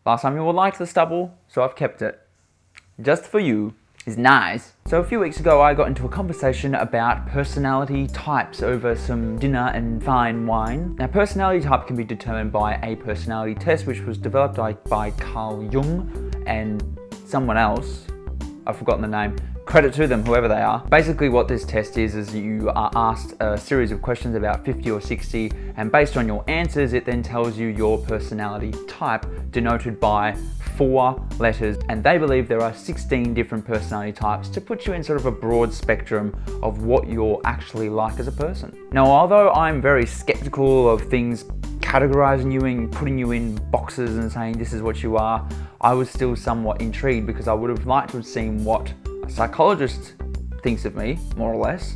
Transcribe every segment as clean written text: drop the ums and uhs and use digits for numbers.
Last time you all liked the stubble, so I've kept it. Just for you. Is nice. So a few weeks ago I got into a conversation about personality types over some dinner and fine wine. Now personality type can be determined by a personality test which was developed by Carl Jung and someone else. I've forgotten the name. Credit to them, whoever they are. Basically what this test is you are asked a series of questions, about 50 or 60, and based on your answers it then tells you your personality type, denoted by 4 letters, and they believe there are 16 different personality types to put you in sort of a broad spectrum of what you're actually like as a person. Now although I'm very skeptical of things categorizing you and putting you in boxes and saying this is what you are, I was still somewhat intrigued because I would have liked to have seen what a psychologist thinks of me, more or less,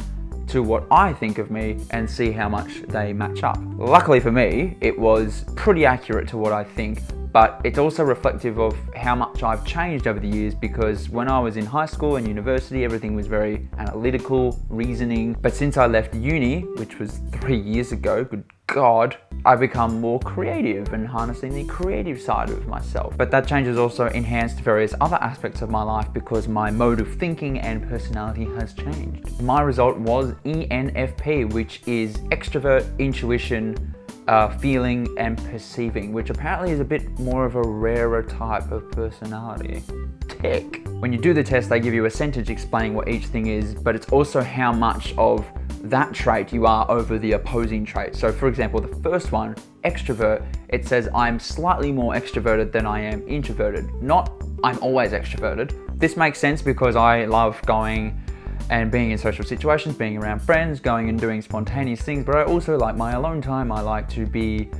to what I think of me and see how much they match up. Luckily for me, it was pretty accurate to what I think, but it's also reflective of how much I've changed over the years, because when I was in high school and university, everything was very analytical, reasoning. But since I left uni, which was 3 years ago, good God, I've become more creative and harnessing the creative side of myself. But that change has also enhanced various other aspects of my life because my mode of thinking and personality has changed. My result was ENFP, which is extrovert, intuition, feeling and perceiving, which apparently is a bit more of a rarer type of personality. Tick. When you do the test, they give you a sentence explaining what each thing is, but it's also how much of that trait you are over the opposing trait. So for example, the first one, extrovert, it says I'm slightly more extroverted than I am introverted, not I'm always extroverted. This makes sense because I love going and being in social situations, being around friends, going and doing spontaneous things, but I also like my alone time. I like to be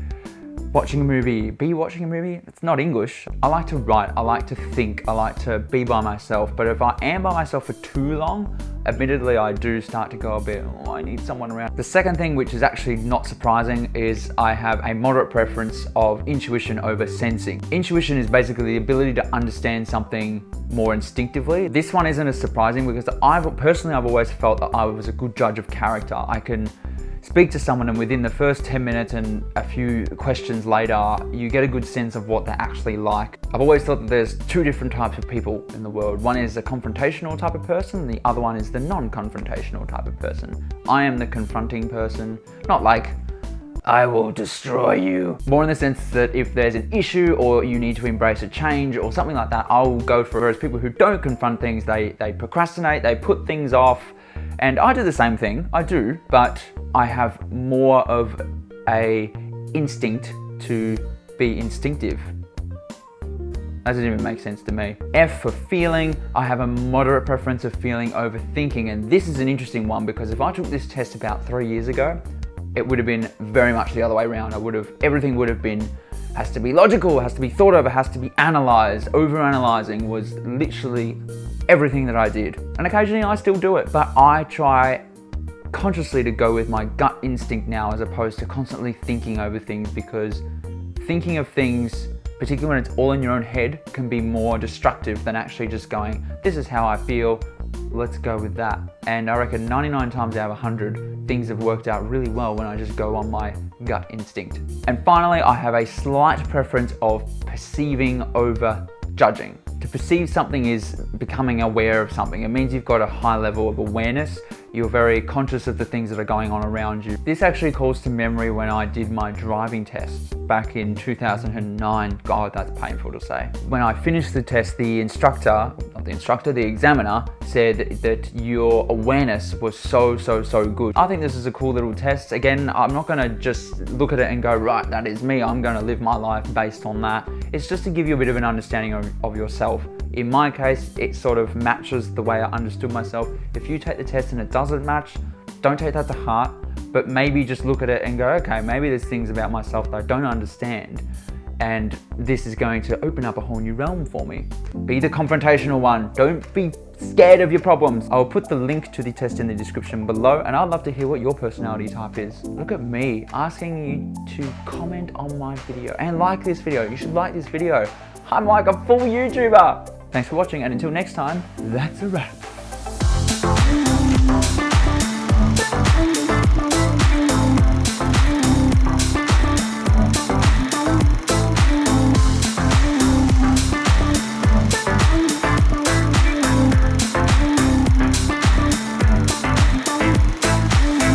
watching a movie. It's not English. I like to write, I like to think, I like to be by myself, but if I am by myself for too long, admittedly I do start to go a bit, oh, I need someone around. The second thing, which is actually not surprising, is I have a moderate preference of intuition over sensing. Intuition is basically the ability to understand something more instinctively. This one isn't as surprising because I've always felt that I was a good judge of character. I can speak to someone and within the first 10 minutes and a few questions later, you get a good sense of what they're actually like. I've always thought that there's 2 different types of people in the world. One is a confrontational type of person, the other one is the non-confrontational type of person. I am the confronting person, not like, I will destroy you. More in the sense that if there's an issue or you need to embrace a change or something like that, I'll go for it. Whereas people who don't confront things, they procrastinate, they put things off. And I do the same thing, I do, but I have more of a instinct to be instinctive. That doesn't even make sense to me. F for feeling, I have a moderate preference of feeling over thinking, and this is an interesting one because if I took this test about 3 years ago, it would have been very much the other way around. Everything would have been, has to be logical, has to be thought over, has to be analyzed. Over-analyzing was literally everything that I did. And occasionally I still do it, but I try consciously to go with my gut instinct now as opposed to constantly thinking over things, because thinking of things, particularly when it's all in your own head, can be more destructive than actually just going, this is how I feel, let's go with that. And I reckon 99 times out of 100, things have worked out really well when I just go on my gut instinct. And finally, I have a slight preference of perceiving over judging. To perceive something is becoming aware of something. It means you've got a high level of awareness. You're very conscious of the things that are going on around you. This actually calls to memory when I did my driving test back in 2009. God, that's painful to say. When I finished the test, the examiner said that your awareness was so good. I think this is a cool little test. Again, I'm not gonna just look at it and go, right, that is me. I'm gonna live my life based on that. It's just to give you a bit of an understanding of yourself. In my case, it sort of matches the way I understood myself. If you take the test and it doesn't match, don't take that to heart, but maybe just look at it and go, okay, maybe there's things about myself that I don't understand, and this is going to open up a whole new realm for me. Be the confrontational one. Don't be scared of your problems. I'll put the link to the test in the description below, and I'd love to hear what your personality type is. Look at me asking you to comment on my video and like this video. You should like this video. I'm like a full YouTuber. Thanks for watching, and until next time, that's a wrap.